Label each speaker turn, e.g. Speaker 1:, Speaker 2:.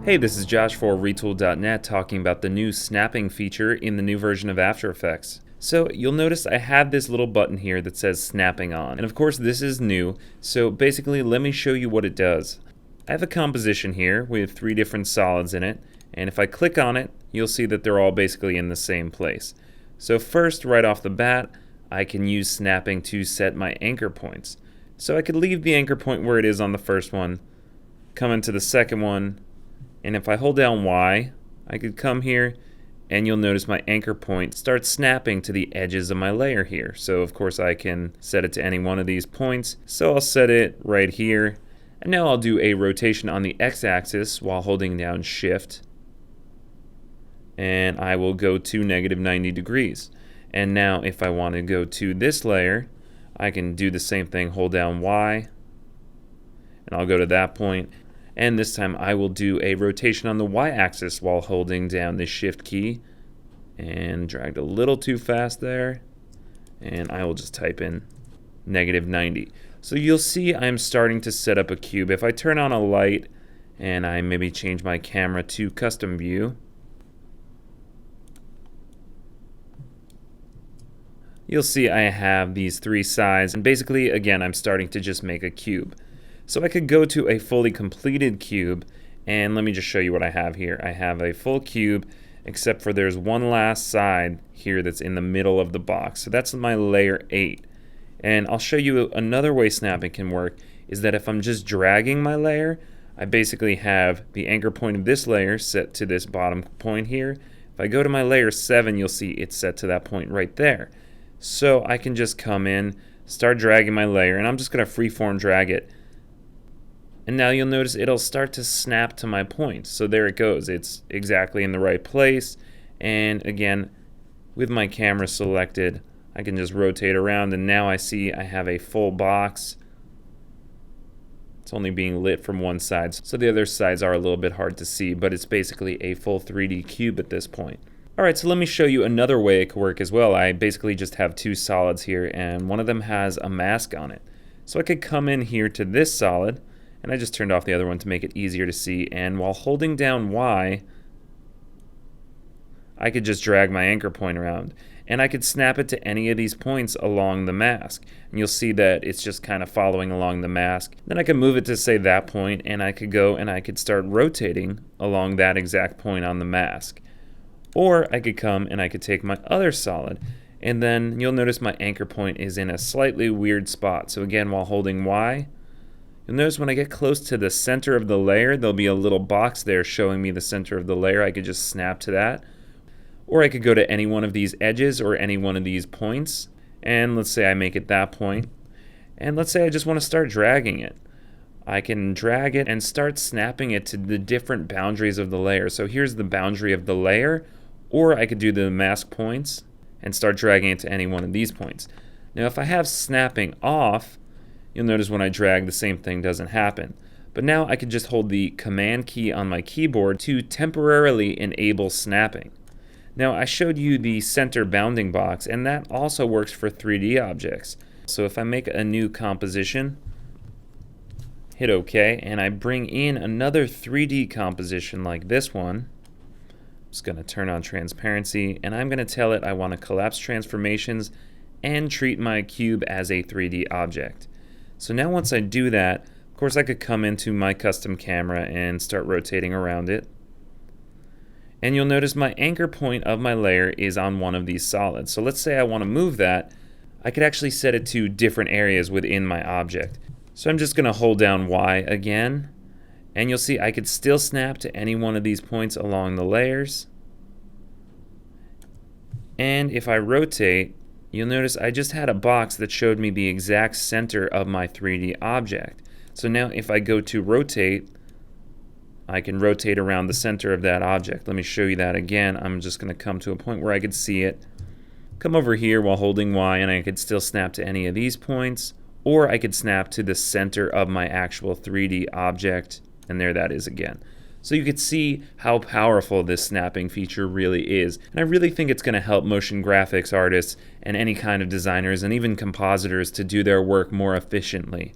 Speaker 1: Hey, this is Josh for Retool.net talking about the new snapping feature in the new version of After Effects. So you'll notice I have this little button here that says snapping on. And of course this is new, so basically let me show you what it does. I have a composition here with 3 different solids in it, and if I click on it, you'll see that they're all basically in the same place. So first, right off the bat, I can use snapping to set my anchor points. So I could leave the anchor point where it is on the first one, come into the second one, and if I hold down Y, I could come here and you'll notice my anchor point starts snapping to the edges of my layer here. So of course I can set it to any one of these points. So I'll set it right here. And now I'll do a rotation on the X-axis while holding down Shift. And I will go to -90 degrees. And now if I want to go to this layer, I can do the same thing, hold down Y. And I'll go to that point. And this time I will do a rotation on the Y-axis while holding down the Shift key, and dragged a little too fast there, and I will just type in -90. So you'll see I'm starting to set up a cube. If I turn on a light and I maybe change my camera to custom view, you'll see I have these 3 sides, and basically again I'm starting to just make a cube. So I could go to a fully completed cube, and let me just show you what I have here. I have a full cube, except for there's one last side here that's in the middle of the box. So that's my layer 8. And I'll show you another way snapping can work, is that if I'm just dragging my layer, I basically have the anchor point of this layer set to this bottom point here. If I go to my layer 7, you'll see it's set to that point right there. So I can just come in, start dragging my layer, and I'm just going to freeform drag it. And now you'll notice it'll start to snap to my point. So there it goes. It's exactly in the right place. And again, with my camera selected, I can just rotate around, and now I see I have a full box. It's only being lit from one side, so the other sides are a little bit hard to see, but it's basically a full 3D cube at this point. Alright, so let me show you another way it could work as well. I basically just have 2 solids here, and one of them has a mask on it. So I could come in here to this solid, and I just turned off the other one to make it easier to see, and while holding down Y, I could just drag my anchor point around, and I could snap it to any of these points along the mask, and you'll see that it's just kind of following along the mask. Then I could move it to say that point, and I could go and I could start rotating along that exact point on the mask. Or I could come and I could take my other solid, and then you'll notice my anchor point is in a slightly weird spot. So again, while holding Y, you'll notice when I get close to the center of the layer, there'll be a little box there showing me the center of the layer. I could just snap to that. Or I could go to any one of these edges or any one of these points. And let's say I make it that point. And let's say I just want to start dragging it. I can drag it and start snapping it to the different boundaries of the layer. So here's the boundary of the layer. Or I could do the mask points and start dragging it to any one of these points. Now if I have snapping off, you'll notice when I drag, the same thing doesn't happen. But now I can just hold the Command key on my keyboard to temporarily enable snapping. Now I showed you the center bounding box, and that also works for 3D objects. So if I make a new composition, hit OK, and I bring in another 3D composition like this one, I'm just going to turn on transparency, and I'm going to tell it I want to collapse transformations and treat my cube as a 3D object. So now once I do that, of course I could come into my custom camera and start rotating around it. And you'll notice my anchor point of my layer is on one of these solids. So let's say I want to move that. I could actually set it to different areas within my object. So I'm just going to hold down Y again. And you'll see I could still snap to any one of these points along the layers. And if I rotate, you'll notice I just had a box that showed me the exact center of my 3D object. So now if I go to rotate, I can rotate around the center of that object. Let me show you that again. I'm just going to come to a point where I could see it. Come over here while holding Y, and I could still snap to any of these points, or I could snap to the center of my actual 3D object, and there that is again. So you could see how powerful this snapping feature really is. And I really think it's going to help motion graphics artists and any kind of designers and even compositors to do their work more efficiently.